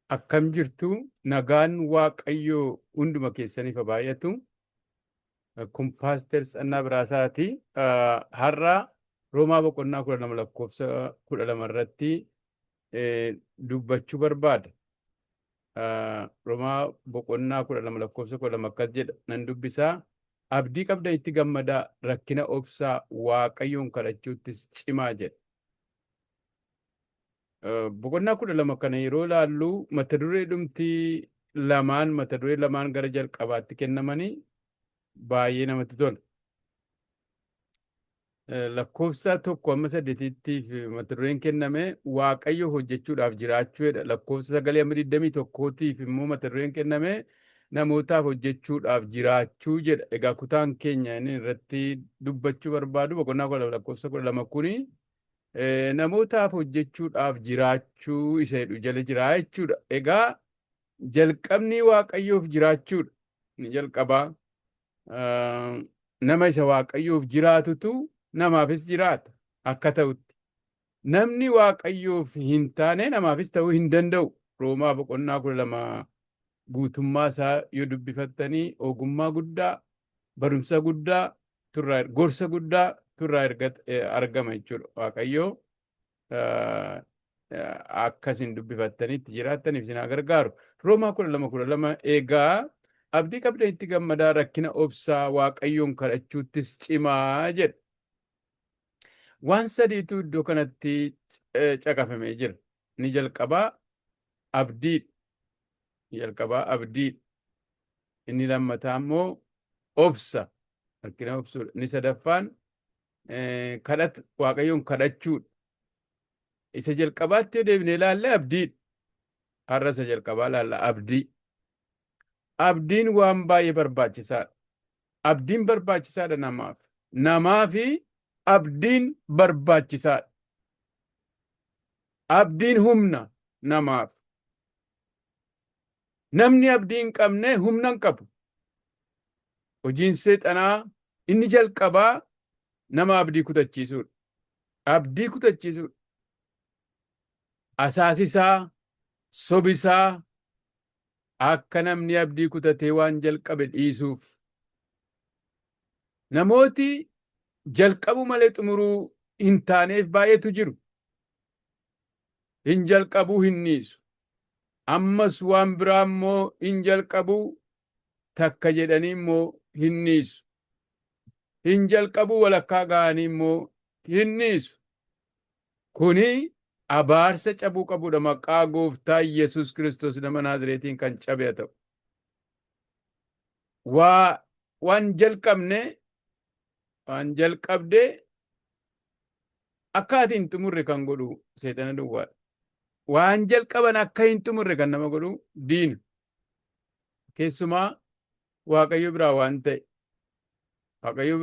Akkam jirtu nagaan Waaqayyoo hunduma keessaniif haa baay'atu. Kun Paaster Tsannaa Biraasaati. Har'a Roomaa boqonnaa 12 lakkoofsa 12 irratti dubbachuu barbaada. Roomaa boqonnaa 12 lakkoofsa 12 akkas jedha. Nan dubbisaa. Abdii qabda itti gammadaa, rakkina obsaa, Waaqayyoon kadhachuuttis cimaa jedha. Boqonnaa 12 kana yeroo ilaallu mata duree lamaan gara jalqabaatti kennamanii baay'ee namatti tola. Lakkoofsa 1-8tiif mata dureen kenname Waaqayyo hojjechuudhaaf jiraachuudha. Lakkoofsa 9-21tiif immoo mata dureen kenname namootaaf hojjechuudhaaf jiraachuu jedha. Egaa kutaan keenya inni irratti dubbachuu barbaadu boqonnaa 12 lakkoofsa 12 kuni namootaaf hojjechuudhaaf jiraachuu isa jedhu jala jiraa jechuudha. Egaa jalqabni Waaqayyoof jiraachuudha. Ni jalqabaa. Nama isa Waaqayyoof jiraatutu namaafis jiraata akka ta'utti. Namni Waaqayyoof hin taane namaafis ta'uu hin danda'u. Roomaa boqonnaa 12 guutummaa isaa yoo dubbifattanii ogummaa guddaa, barumsa guddaa, gorsa guddaa turraa argama jechuudha. Waaqayyoo akkasiin dubbifattaniitti jiraattaniif isin haa gargaaru. Roomaa 12:12 egaa abdii qabda itti gammadaa, rakkina obsaa, Waaqayyoon kadhachuuttis cimaa jedha. Waan sadiitu iddoo kanatti caqafamee jira. Ni jalqabaa abdiidha. Inni lammataa immoo obsa, rakkina obsuudha. Inni sadaffaan Waaqayyoon kadhachuudha. Isa jalqabaatti yoo deebinee ilaalle abdiidha. Har'a isa jalqabaa ilaalla abdii. Abdiin waan baay'ee barbaachisaadha. Abdiin barbaachisaadha namaaf. Namaafi abdiin barbaachisaadha. Abdiin humna namaaf. Namni abdii hin qabne humna hin qabu. Hojiin seexanaa inni jalqabaa nama abdii kutachiisuudha. Abdii kutachiisuudha. Asaasisaa, sobisaa akka namni abdii kutatee waan jalqabe dhiisuuf. Namooti jalqabu malee xumuruu hin taaneef baay'eetu jiru. Hin jalqabuu hin dhiisu. Ammas waan biraa immoo hin jalqabuu takka jedhanii immoo hin dhiisu. Hin jalqabuu walakkaa ga'anii immoo hin dhiisu. Kuni abaarsa cabuu qabudha. Maqaa gooftaa Yesus Kiristoos nama Naazreetiin kan cabe ta'u. Waan jalqabde akka ati hin xumurre kan godhu seexana duwwaadha. Waan jalqaban akka hin xumurre kan nama godhu diina. Keessumaa Waaqayyo biraa waan ta'e. Waaqayyo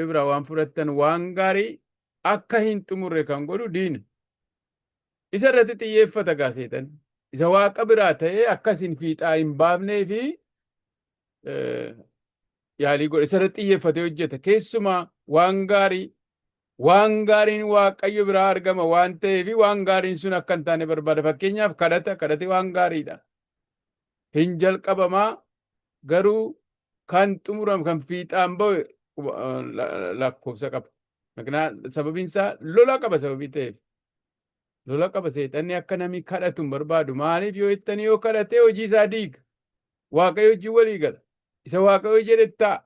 biraa waan fudhattan waan gaarii akka hin xumurre kan godhu diina. Isa irratti xiyyeeffata gaa seexan. Isa Waaqa biraa ta'ee akkasin fiixaa hin baafnee fi yaalii godha. Isa irratti xiyyeeffatee hojjeta. Keessumaa waan gaariin Waaqayyo biraa argama waan ta'eef waan gaariin sun akka hin taane barbaada. Fakkeenyaaf kadhate waan gaariidha. Hin jalqabamaa garuu kan xumuramu kan fiixaan ba'u lakkoofsa qaba. Sababiin isaa lola qaba sababii ta'eef. Lola qaba seexanni akka namni kadhatu hin barbaadu. Maaliif yoo jettanii yoo kadhatee hojii isaa diiga. Waaqayyo wajjin walii gala. Isa Waaqayyo jedhe ta'a.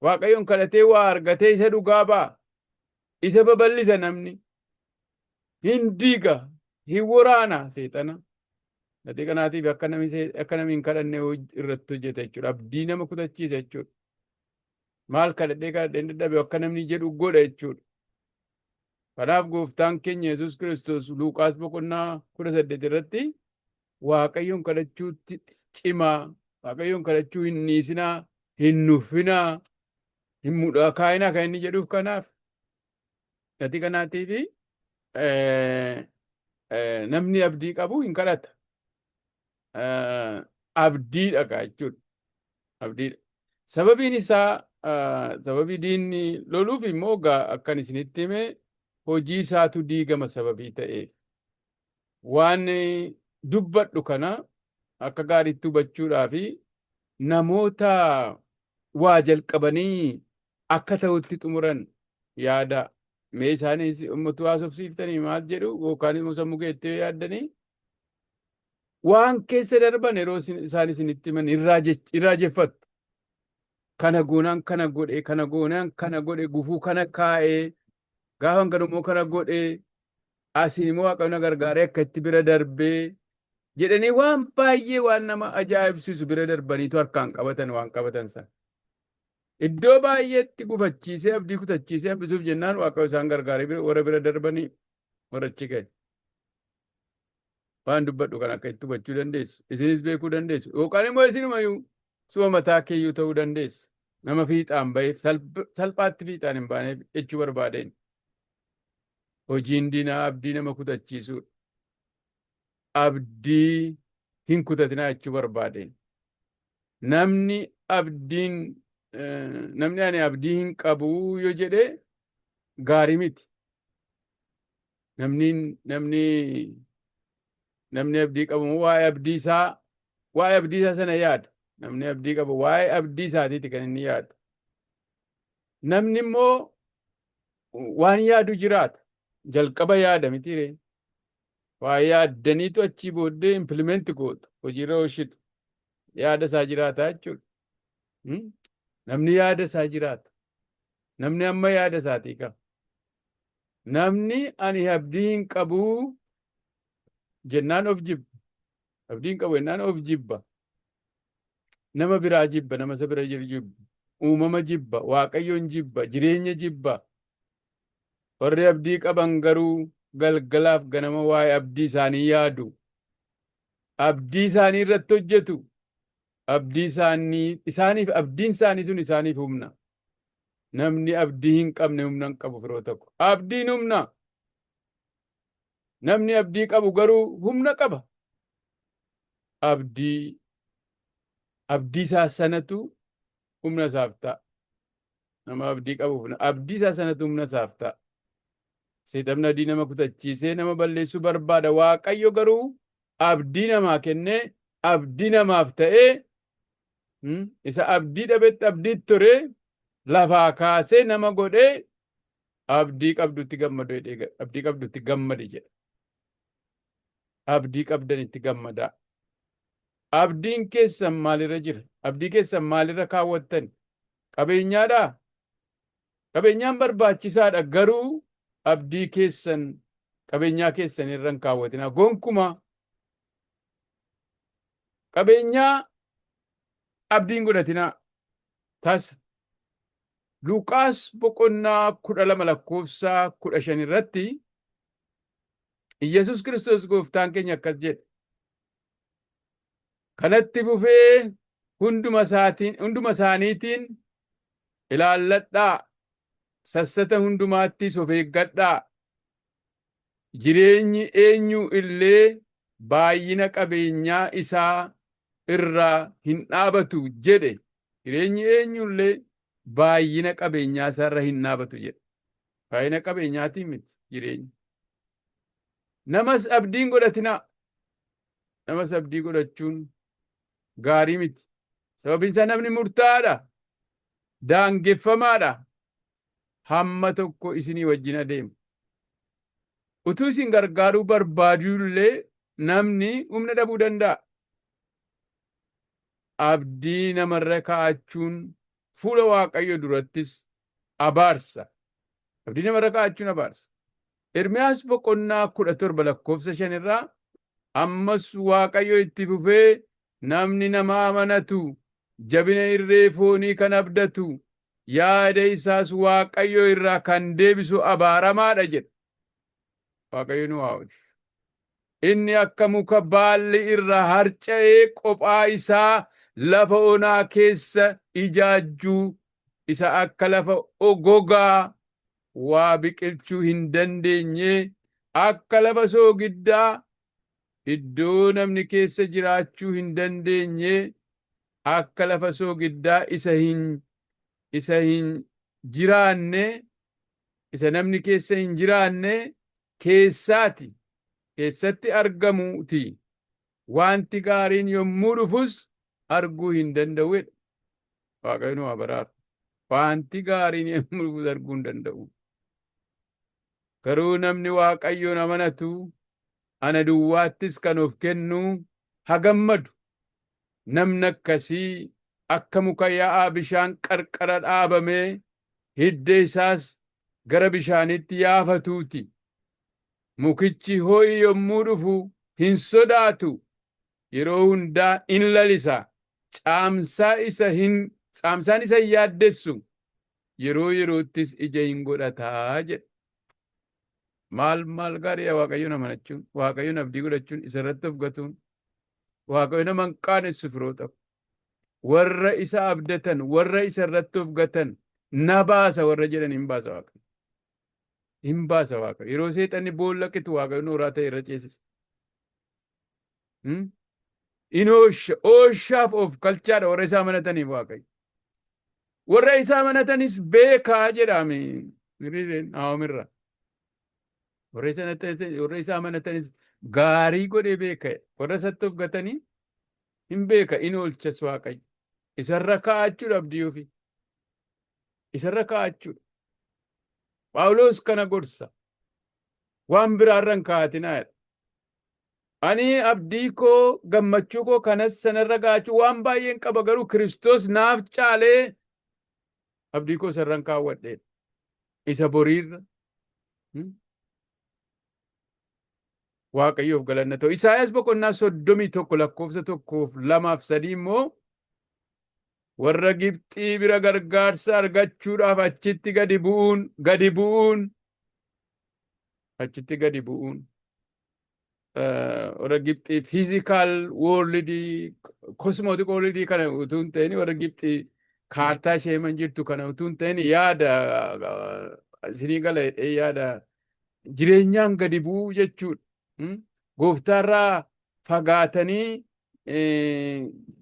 Waaqayyoon kadhatee waa argatee isa dhugaa ba'a. Isa babal'isa namni. Hin diiga. Hin waraana seexana. Gatii kanaatiif akka namni hin kadhanne irratti hojjeta jechuudha. Abdii nama kutachiisa jechuudha. Maal kadhadhee dadhabe akka namni jedhu godha jechuudha. Kanaaf gooftaan keenya Yesus Kiristoos Luuqaas boqonnaa 18 irratti Waaqayyoon kadhachuutti cimaa, Waaqayyoon kadhachuu hin dhiisinaa, hin nuffinaa, hin mudhaakaa'inaa kan inni jedhuuf kanaaf. Gatii kanaatiif namni abdii qabu hin kadhata. Abdiidha jechuudha. Abdiidha. Sababiin isaa sababii diinni loluuf immoo akkan isinitti hime hojii isaatu diigama sababii ta'eef. Waan dubbadhu kana akka gaariitti hubachuudhaa fi namoota waa jalqabanii akka ta'utti xumuran yaada. Mee isaanis ummatu haasofsiiftanii maal jedhu yookaan immoo sammuu keettee yaaddanii waan keessa darban yeroo isaan isinitti himan irraajeffattu. Kana goonaan kana godhe, kana goonaan kana godhe, gufuu kana kaa'ee, gaafa gadummoo kana godhe, asiin immoo Waaqayyo na gargaaree akka itti bira darbee jedhanii waan baay'ee waan nama ajaa'ibsiisu bira darbaniitu harkaan qabatan waan qabatan sana. Iddoo baay'eetti gufachiisee abdii kutachiisee hambisuuf jennaan Waaqayyo isaan gargaaree warra bira darbanii warra achi ga'e. Waan dubbadhu kan akka itti hubachuu dandeessu. Isinis beekuu dandeessu. Yookaan immoo isinumayyuu suma mataa keeyyuu ta'uu dandeessa. Nama fiixaan ba'eef salphaatti fiixaan hin baaneef jechuu barbaadeen. Hojiin diinaa abdii nama kutachiisuudha. Abdii hin kutatinaa jechuu barbaadeen. Namni ani abdii hin qabu yoo jedhe gaarii miti. Namni abdii qabu waa'ee abdii isaa sana yaada. Namni abdii qabu waa'ee abdii isaatiiti kan inni yaadu. Namni immoo waan yaadu jiraata. Jalqaba yaada mitiiree. Waa yaaddaniitu achii booddee implimenti gootu. Hojiirra oolchitu. Yaada isaa jiraata jechuudha. Namni yaada isaa jiraata. Namni amma yaada isaatii qaba. Namni ani abdii hin qabu jennaan of jibba. Abdii hin qabu jennaan of jibba. Nama biraa jibba, nama isa bira jiru jibba. Uumama jibba, Waaqayyoon jibba, jireenya jibba. Warri abdii qaban garuu galgalaaf ganama waa'ee abdii isaanii yaadu. Abdii isaanii irratti hojjetu. Isaaniif abdiin isaanii sun isaaniif humna. Namni abdii hin qabne humna hin qabu firoo tokko. Abdiin humna. Namni abdii qabu garuu humna qaba. Abdii isaa sanatu humna isaaf ta'a. Nama abdii qabuuf abdii isaa sanatu humna isaaf ta'a. Seexanni abdii nama kutachiisee nama balleessuu barbaada. Waaqayyo garuu abdii namaa kennee abdii namaaf ta'ee isa abdii dhabetti abdii turee lafaa kaasee nama godhee abdii qabdutti gammadu jedhee abdii qabdutti gammadi jedha. Abdii qabdanitti gammadaa. Abdiin keessan maalirra jira? Abdii keessan maalirra kaawwattan? Qabeenyaadhaa? Qabeenyaan barbaachisaadha garuu abdii keessan qabeenyaa keessan irra hin kaawwatina. Gonkumaa qabeenyaa abdiin godhatinaa. Tasa Luqaas boqonnaa 12:15 irratti Iyyasuus Kiristoos gooftaan keenya akkas jedhe. Kanatti fufee hunduma isaaniitiin ilaalladhaa. Sassata hundumaattis of eeggadhaa. Jireenyi eenyu illee baay'ina qabeenyaa isaa irraa hin dhaabatu jedhe. Jireenyi eenyu illee baay'ina qabeenyaa isaa irra hin dhaabatu jedhe. Baay'ina qabeenyaatiin miti jireenyi. Namas abdiin godhatinaa. Namas abdii godhachuun gaarii miti. Sababiin isaa namni murtaa'aadha. Daangeffamaadha. Hamma tokko isinii wajjin adeema. Utuu isin gargaaruu barbaadullee namni humna dhabuu danda'a. Abdii namarra kaa'achuun fuula Waaqayyo durattis abaarsa. Abdii namarra kaa'achuun abaarsa. Ermiyaas boqonnaa 17:5 irraa ammas Waaqayyo itti fufee namni nama amanatu jabina irree foonii kan abdatu yaada isaas Waaqayyo irraa kan deebisu abaaramaadha jedha. Waaqayyo nu haa oolchu. Inni akka muka baalli irraa harca'ee qophaa isaa lafa onaa keessa ijaajjuu isa akka lafa gogaa waa biqilchuu hin dandeenye akka lafa soogiddaa iddoo namni keessa jiraachuu hin dandeenye akka lafa soogiddaa isa hin jiraanne isa namni keessa hin jiraanne keessatti argamuuti wanti gaariin yommuu dhufus arguu hin danda'u. Waaqayyo nu haa baraaru. Wanti gaariin yommuu dhufus arguu hin danda'u. Garuu namni Waaqayyoon amanatu ana duwwaattis kan of kennu haa gammadu. Namni akkasii akka muka yaa'aa bishaan qarqara dhaabamee hidda isaas gara bishaanitti yaafatuuti. Mukichi ho'i yommuu dhufu hin sodaatu. Yeroo hundaa in lalisa. Caamsaan isa hin yaaddessu. Yeroo yeroottis ija hin godhataa jedha. Maal gaariidha Waaqayyoon amanachuun, Waaqayyoon abdii godhachuun, isa irratti of gatuun, Waaqayyo nama hin qaanessu firoota. Warra isa abdatan, warra isa irratti of gatan na baasa warra jedhan hin baasa Waaqayyo. Hin baasa Waaqayyo. Yeroo seexanni boolla qitu Waaqayyo nooraa ta'e irra ceesisa. In ooshaaf of galchaadha warra isa amanataniif Waaqayyo. Warra isa amanatanis beekaa jedhame. Naawomirra. Warra isa amanatanis gaarii godhee beeka. Warra isatti of gatanii hin beeka in oolchas Waaqayyo. Isarra kaa'achuudha abdii ofii. Isarra kaa'achuudha. Phaawulos kana gorsa. Waan biraarra hin kaa'atinaa jedha. Ani abdii koo gammachuu koo kanas sanarra kaa'achuu waan baay'een qaba garuu Kiristoos naaf caalee abdii koo isarra hin kaawwadhe. Isa boriirra. Waaqayyoof galanna ta'u. Isaayaas boqonnaa 31 lakkoofsa 1-2-3 immoo warra Gibxii bira gargaarsa argachuudhaaf achitti gadi bu'uun warra Gibxii fiizikaal woorlidii kosmootik woorlidii kana utuu hin ta'in warra Gibxii kaartaa ishee jirtu kana utuu hin ta'in yaada isinii gala yaada jireenyaan gadi bu'uu jechuudha. Gooftaarraa fagaatanii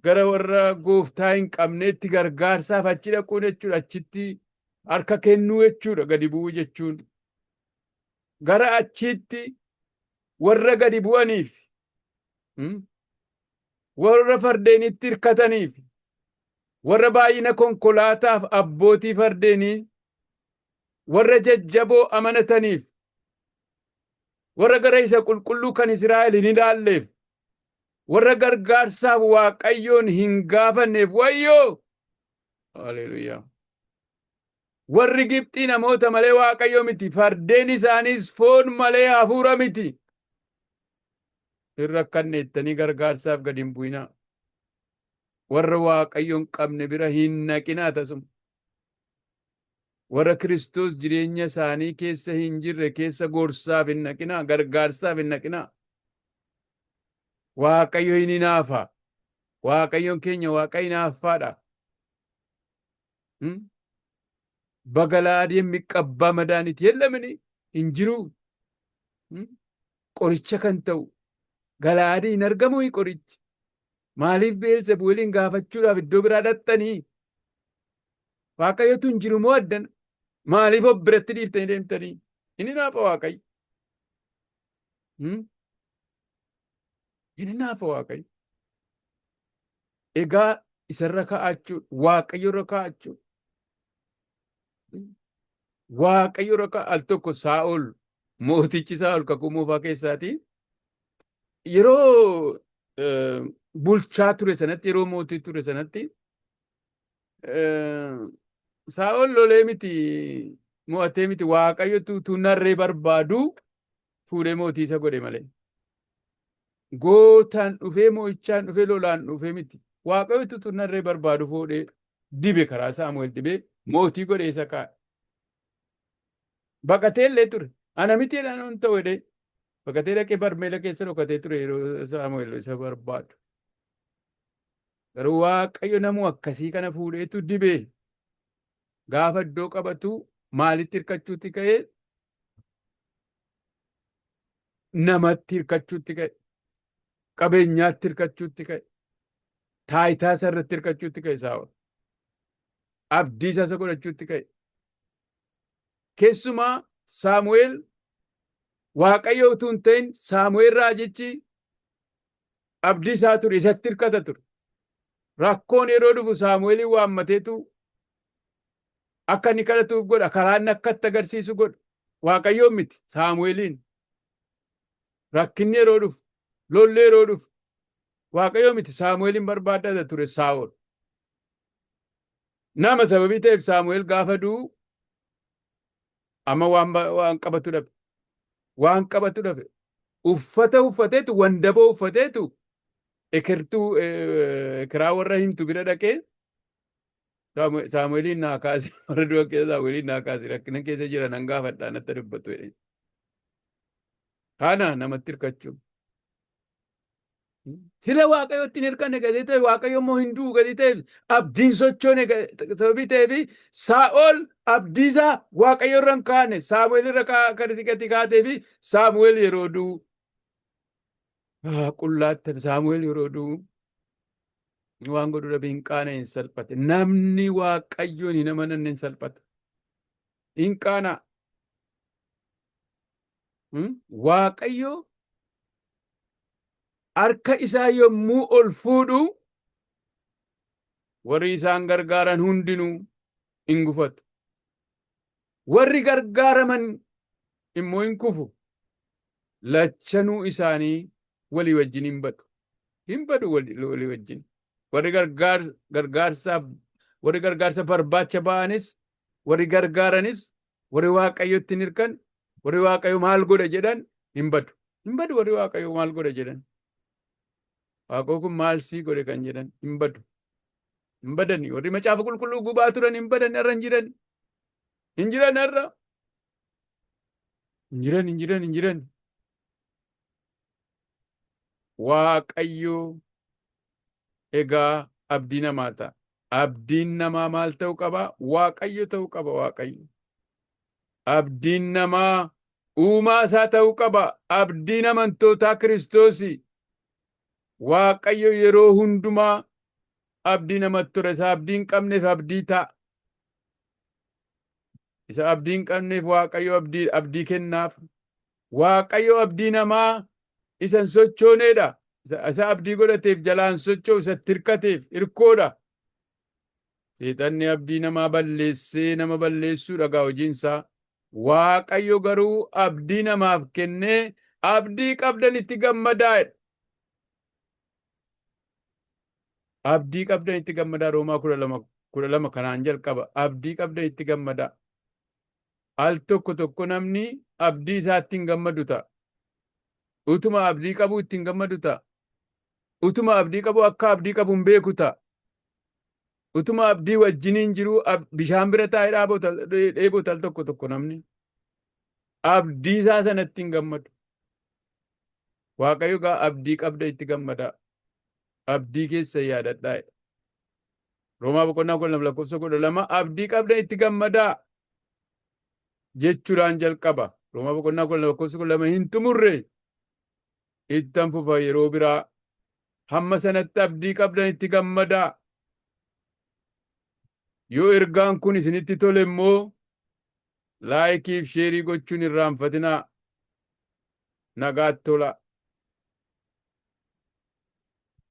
gara warra gooftaa hin qabneetti gargaarsaaf achi dhaquun jechuudha. Achitti harka kennuu jechuudha gadi bu'uu jechuun. Gara achitti warra gadi bu'aniif, warra fardeenitti hirkataniif, warra baay'ina konkolaataaf abbootii fardeenii, warra jajjaboo amanataniif, warra gara isa qulqulluu kan Israa'el hin ilaalleef, warra gargaarsaaf Waaqayyoon hin gaafanneef wayyoo. Haleluuyaa. Warri Gibxii namoota malee Waaqayyo miti. Fardeen isaaniis foon malee hafuura miti. Hin rakkanneettanii gargaarsaaf gadi hin bu'inaa. Warra Waaqayyoon qabne bira hin naqinaa tasuma. Warra Kiristoos jireenya isaanii keessa hin jirre keessa gorsaaf hin naqinaa, gargaarsaaf hin naqinaa. Waaqayyo hin hinaafa. Waaqayyoon keenya Waaqa hinaaffaadha. Bagalaadii የሚቀባ መድኃኒት የለምን? እንጅሩ ቆርቻ ከንተው ገላዲ ነርገሙ ቆርች ማሊፍ ቤልዘቡልን ጋፈቹዳፍ iddoo biraa dhattanii Waaqayyotu እንጅሩ ሞወደን maaliif obbiratti dhiiftanii deemtanii? Inni naafa Waaqayyo. Inni naafa Waaqayyo. Egaa isarra kaa'achuu, Waaqayyorra kaa'achuu. Waaqayyorra al tokko Saa'ol, mootichi Saa'ol kakuu moofaa keessaatii yeroo bulchaa ture sanatti, yeroo mootii ture sanatti Saa'ol lolee miti, mo'atee miti. Waaqayyotu narree barbaadu fuudhee mootii isa godhe malee. Gootaan dhufee moo'ichaan dhufee lolaan dhufee miti. Waaqayyotu narree barbaadu fuudhee dibe karaa Saamu'eel dibee mootii godhe isa kaa'e. Baqatee illee ture. Ana mitiidhaan hin ta'u jedhee baqatee dhaqee barmeela keessa dhokatee ture yeroo Saamu'eel isa barbaadu. Garuu Waaqayyo namuu akkasii kana fuudheetu dibee. Gaafa iddoo qabatu maalitti hirkachuutti ka'ee? Namatti hirkachuutti ka'e. Qabeenyaatti hirkachuutti ka'e. Taayitaa isaa irratti hirkachuutti ka'e Saa'ol. Abdii isaa godhachuutti ka'e. Keessumaa Saamu'eel Waaqayyo utuu hin ta'in Saamu'eel raajichi abdii isaa ture, isatti hirkata ture. Rakkoon yeroo dhufu Saamu'eelin waammateetu akka inni kadhatuuf godha, karaa inni akka itti agarsiisu godha. Waaqayyoon miti, Saamu'eelin. Rakkinni yeroo dhufu, lolli yeroo dhufu, Waaqayyoo miti, Saamu'eelin barbaadata ture Saa'ol. Nama sababii ta'eef Saamu'eel gaafa du'u amma waan qabatu dhabe. Waan qabatu dhabe. Uffata uffateetu, wandaboo uffateetu ekiraa warra himtu bira dhaqee Saamu'eelin naa kaase, warra du'a keessa Saamu'eelin naa kaase, rakkina keessa jiran hangaafadhaan natti dubbatu jedhe. Kana namatti hirkachuu. Sila Waaqayyootti hin hirkanne gadi ta'e, Waaqayyo immoo hin du'u gadi ta'e, abdiin sochoone sababii ta'eef Saa'ol abdiisaa Waaqayyo irra hin kaane, Saamu'eel irra gadi kaatee fi Saamu'eel yeroo du'u qullaatti Saamu'eel yeroo du'u waan godhu dhabe, hin qaana, hin salphate. Namni Waaqayyoon hin amananne hin salphata, hin qaana. Waaqayyo harka isaa yommuu ol fuudhu warri isaan gargaaran hundinuu hin gufatu. Warri gargaaraman immoo hin kufu. Lachanuu isaanii walii wajjin hin badu. Hin badu walii wajjin. Warri gargaarsa barbaacha ba'anis, warri gargaaranis, warri Waaqayyotti hin hirkan, warri Waaqayyo maal godha jedhan hin badu. Hin badu warri Waaqayyo maal godha jedhan. Waaqayyo kun maal sii godhe kan jedhan hin badu. Hin badani. Warri macaafa qulqulluu gubaa turan hin badan, irra hin jiran. Hin jiran irra. Hin jiran. Waaqayyo egaa abdii namaa ta'a. Abdiin namaa maal ta'uu qaba? Waaqayyo ta'uu qaba. Waaqayyo. Abdiin namaa uumaa isaa ta'uu qaba. Abdiin amantootaa Kiristoosii. Waaqayyo yeroo hundumaa abdii namatti ture. Isa abdii hin qabneef abdii ta'a. Isa abdii hin qabneef Waaqayyo abdii kennaaf. Waaqayyo abdii namaa isa hin sochooneedha. Isa abdii godhateef jalaan socho'u, isa hirkateef hirkoodha. Seexanni abdii namaa balleessee nama balleessuudha gaa hojiinsaa. Waaqayyo garuu abdii namaaf kennee abdii qabdan itti gammadaa. Abdii qabdan itti gammadaa. Roomaa 12 kanaan jalqaba. Abdii qabdan itti gammadaa. Al tokko namni abdii isaatti hin gammadu ta'a. Utuma abdii qabu itti hin gammadu ta'a. Utuma abdii qabu akka abdii qabu hin beeku ta'a. Utuma abdii wajjiniin jiru bishaan bira taa'ee dheebota al tokko namni abdii isaa sanatti hin gammadu. Waaqayyo gaa abdii qabda itti gammadaa. Abdii keessa yaadadhaa. Roomaa 12:12 abdii qabda itti gammadaa jechuudhaan jalqaba. Roomaa 12:12 hin xumurre ittan fufa yeroo biraa. Hamma sanatti abdii qabdan itti gammadaa. Yoo ergaan kun isinitti tole immoo laayikiif sheerii gochuun irraanfatinaa. Nagaatti tola.